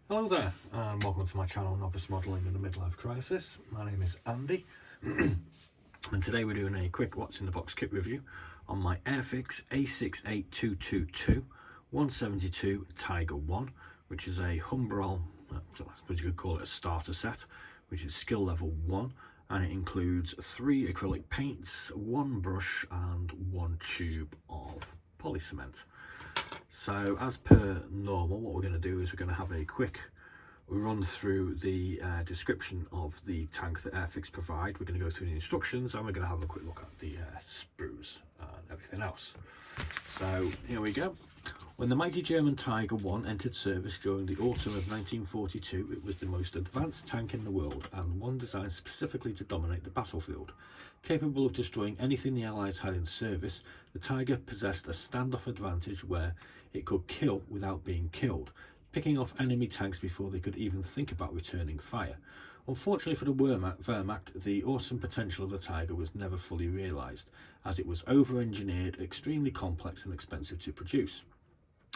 Hello there, and welcome to my channel, Novice Modelling in the Midlife Crisis. My name is Andy, and today we're doing a quick what's in the box kit review on my Airfix A68222 172 Tiger 1, which is a Humbrol, I suppose you could call it a starter set, which is skill level 1, and it includes 3 acrylic paints, 1 brush and 1 tube of poly cement. So as per normal, what we're going to do is we're going to have a quick run through the description of the tank that Airfix provide. We're going to go through the instructions and we're going to have a quick look at the sprues and everything else. So here we go. When the mighty German Tiger 1 entered service during the autumn of 1942, it was the most advanced tank in the world and one designed specifically to dominate the battlefield. Capable of destroying anything the Allies had in service, the Tiger possessed a standoff advantage where it could kill without being killed, picking off enemy tanks before they could even think about returning fire. Unfortunately for the Wehrmacht, the awesome potential of the Tiger was never fully realised, as it was over-engineered, extremely complex and expensive to produce,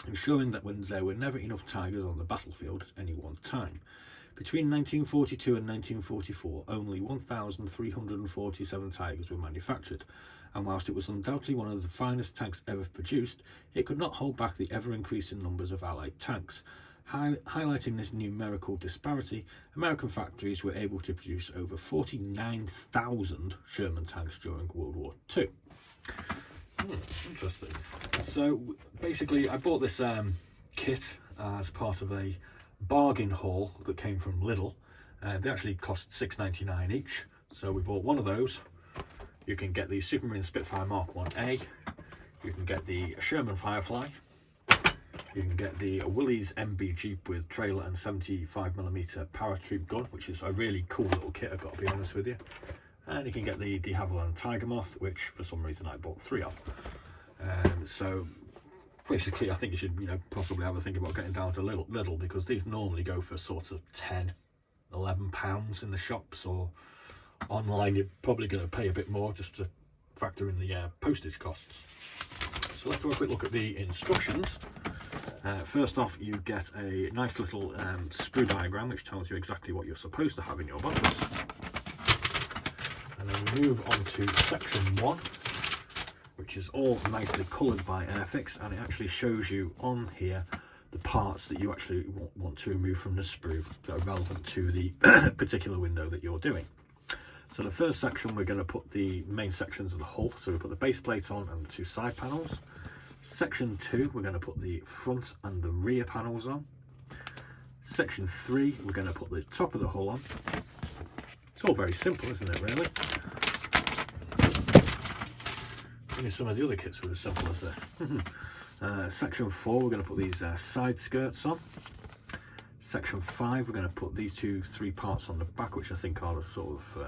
ensuring that there were never enough Tigers on the battlefield at any one time. Between 1942 and 1944, only 1,347 Tigers were manufactured, and whilst it was undoubtedly one of the finest tanks ever produced, it could not hold back the ever-increasing numbers of Allied tanks. Highlighting this numerical disparity, American factories were able to produce over 49,000 Sherman tanks during World War II. Interesting. So basically I bought this kit as part of a bargain haul that came from Lidl. They actually cost $6.99 each, so we bought one of those. You can get the Supermarine Spitfire Mark 1A, you can get the Sherman Firefly, you can get the Willys MB Jeep with trailer and 75mm paratroop gun, which is a really cool little kit, I've got to be honest with you. And you can get the de Havilland Tiger Moth, which for some reason I bought 3 of. So basically I think you should, possibly have a think about getting down to Lidl, because these normally go for sort of £10–11 in the shops, or online you're probably going to pay a bit more just to factor in the postage costs. So let's have a quick look at the instructions. First off, you get a nice little sprue diagram which tells you exactly what you're supposed to have in your box. And then we move on to section 1, which is all nicely coloured by Airfix, and it actually shows you on here the parts that you actually want to remove from the sprue that are relevant to the particular window that you're doing. So the first section, we're going to put the main sections of the hull, so we put the base plate on and the 2 side panels. Section 2, we're going to put the front and the rear panels on. Section 3, we're going to put the top of the hull on. It's all very simple, isn't it, really? Maybe some of the other kits were as simple as this. Section 4, we're going to put these side skirts on. Section 5, we're going to put these 3 parts on the back, which I think are the sort of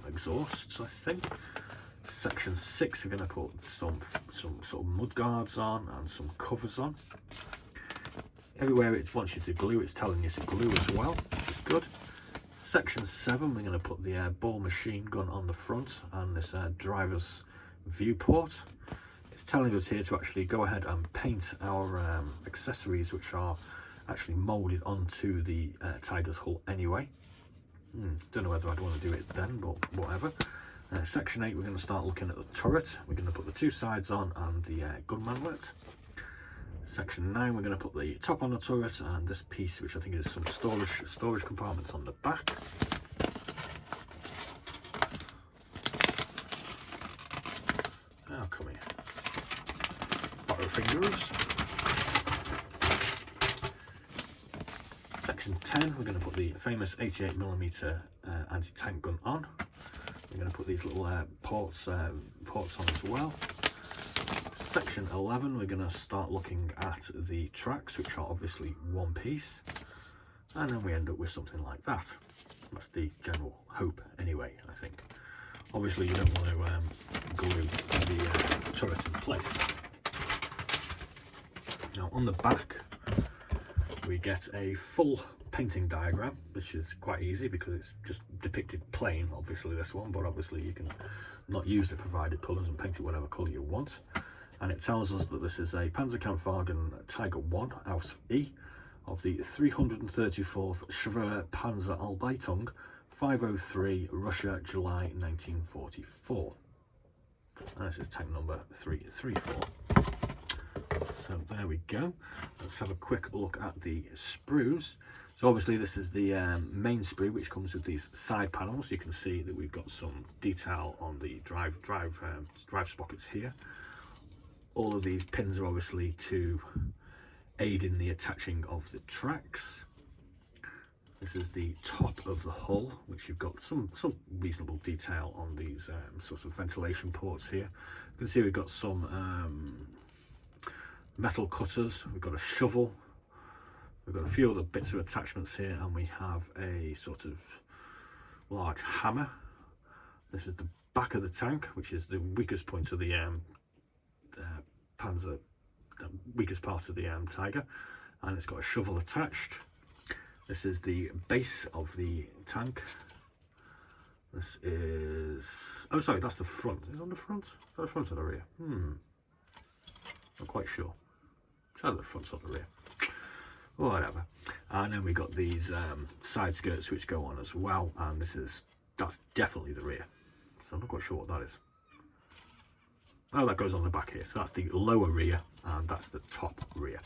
exhausts, I think. Section 6, we're going to put some sort of mud guards on and some covers on. Everywhere it wants you to glue, it's telling you to glue as well, which is good. Section 7, we're going to put the ball machine gun on the front and this driver's viewport. It's telling us here to actually go ahead and paint our accessories, which are actually moulded onto the Tiger's hull anyway. Don't know whether I'd want to do it then, but whatever. Section 8, we're going to start looking at the turret. We're going to put the 2 sides on and the gun manlet. Section 9, we're going to put the top on the turret and this piece, which I think is some storage compartments on the back. Oh, come here. Butterfingers. Section 10, we're going to put the famous 88mm anti-tank gun on. We're going to put these little ports on as well. Section 11, we're going to start looking at the tracks, which are obviously one piece, and then we end up with something like that. That's the general hope anyway, I think. Obviously you don't want to glue the turret in place. Now on the back we get a full painting diagram, which is quite easy because it's just depicted plain, obviously this one, but obviously you can not use the provided colours and paint it whatever colour you want. And it tells us that this is a Panzerkampfwagen Tiger 1 Aus E of the 334th Schwer Panzerarbeitung, 503, Russia, July 1944. And this is tank number 334. So there we go. Let's have a quick look at the sprues. So obviously this is the main sprue, which comes with these side panels. You can see that we've got some detail on the drive sprockets here. All of these pins are obviously to aid in the attaching of the tracks. This is the top of the hull, which you've got some reasonable detail on these sorts of ventilation ports here. You can see we've got some metal cutters, we've got a shovel, we've got a few other bits of attachments here, and we have a sort of large hammer. This is the back of the tank, which is the weakest point of the Panzer, the weakest part of the Tiger, and it's got a shovel attached. This is the base of the tank. This is, oh sorry, that's the front. Is it on the front? Is that the front or the rear? Not quite sure. It's either the front or the rear. Whatever. And then we've got these side skirts which go on as well, and that's definitely the rear. So I'm not quite sure what that is. Oh, that goes on the back here. So that's the lower rear, and that's the top rear.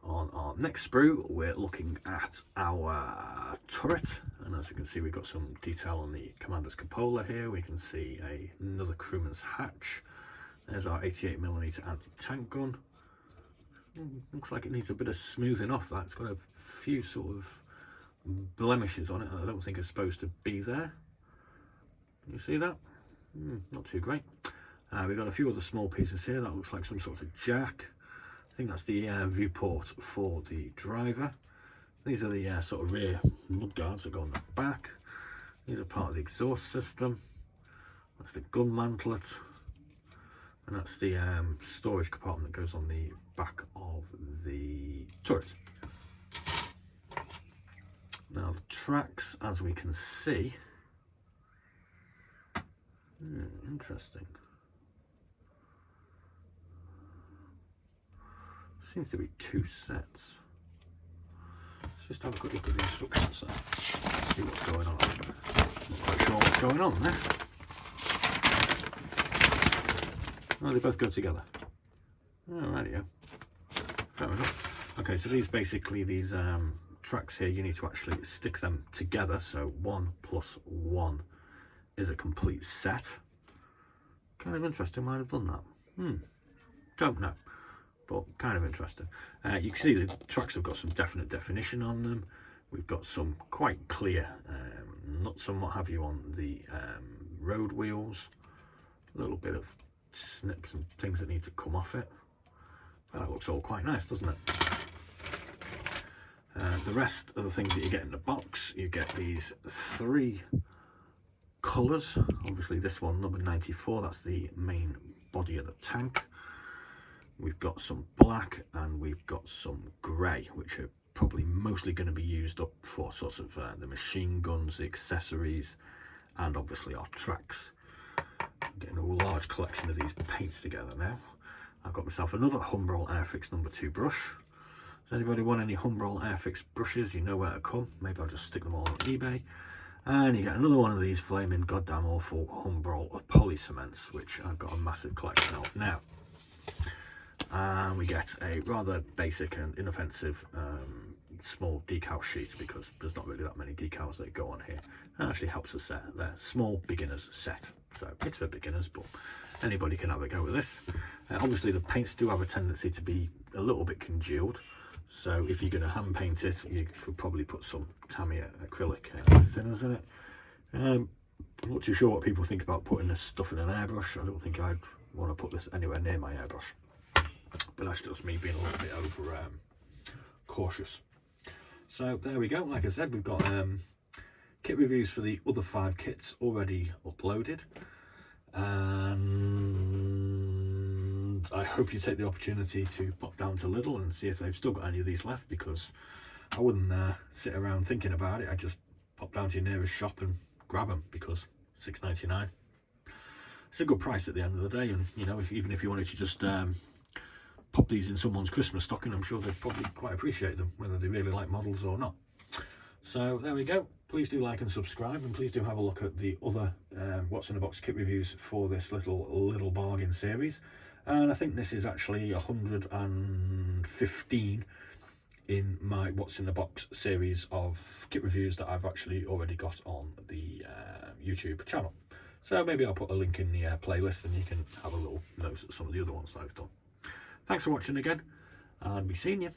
On our next sprue, we're looking at our turret, and as you can see, we've got some detail on the commander's cupola here. We can see another crewman's hatch. There's our 88mm anti-tank gun. Looks like it needs a bit of smoothing off. That it's got a few sort of blemishes on it that I don't think are supposed to be there. Can you see that? Not too great. We've got a few other small pieces here. That looks like some sort of jack. I think that's the viewport for the driver. These are the sort of rear mud guards that go on the back. These are part of the exhaust system. That's the gun mantlet. And that's the storage compartment that goes on the back of the turret. Now the tracks, as we can see, interesting. Seems to be two sets. Let's just have a quick look at the instructions there. See what's going on. Not quite sure what's going on there. Oh, they both go together. Alrighty, yeah. Fair enough. Okay, so these tracks here, you need to actually stick them together. So 1 + 1 is a complete set. Kind of interesting why they've done that. Don't know, but kind of interesting. You can see the tracks have got some definite definition on them. We've got some quite clear nuts and what have you on the road wheels. A little bit of snips and things that need to come off it. That looks all quite nice, doesn't it? The rest of the things that you get in the box, you get these 3 colours. Obviously this one, number 94, that's the main body of the tank. We've got some black and we've got some grey, which are probably mostly going to be used up for sorts of the machine guns, the accessories, and obviously our tracks. I'm getting a large collection of these paints together now. I've got myself another Humbrol Airfix number 2 brush. Does anybody want any Humbrol Airfix brushes? You know where to come. Maybe I'll just stick them all on eBay. And you get another one of these flaming goddamn awful Humbrol poly cements, which I've got a massive collection of now. And we get a rather basic and inoffensive small decal sheet, because there's not really that many decals that go on here. It actually helps us set. They're small beginners set, so it's for beginners, but anybody can have a go with this. Obviously the paints do have a tendency to be a little bit congealed, so if you're going to hand paint it, you should probably put some Tamiya acrylic thinners in it. I'm not too sure what people think about putting this stuff in an airbrush. I don't think I'd want to put this anywhere near my airbrush, but that's just me being a little bit over cautious. So there we go. Like I said, we've got kit reviews for the other 5 kits already uploaded, and I hope you take the opportunity to pop down to Lidl and see if they've still got any of these left, because I wouldn't sit around thinking about it. I'd just pop down to your nearest shop and grab them, because $6.99. It's a good price at the end of the day, and you know, even if you wanted to just pop these in someone's Christmas stocking. I'm sure they'd probably quite appreciate them, whether they really like models or not. So there we go. Please do like and subscribe, and please do have a look at the other What's in the Box kit reviews for this little bargain series. And I think this is actually 115 in my What's in the Box series of kit reviews that I've actually already got on the YouTube channel. So maybe I'll put a link in the playlist and you can have a little nose at some of the other ones that I've done. Thanks for watching again, and be seeing you.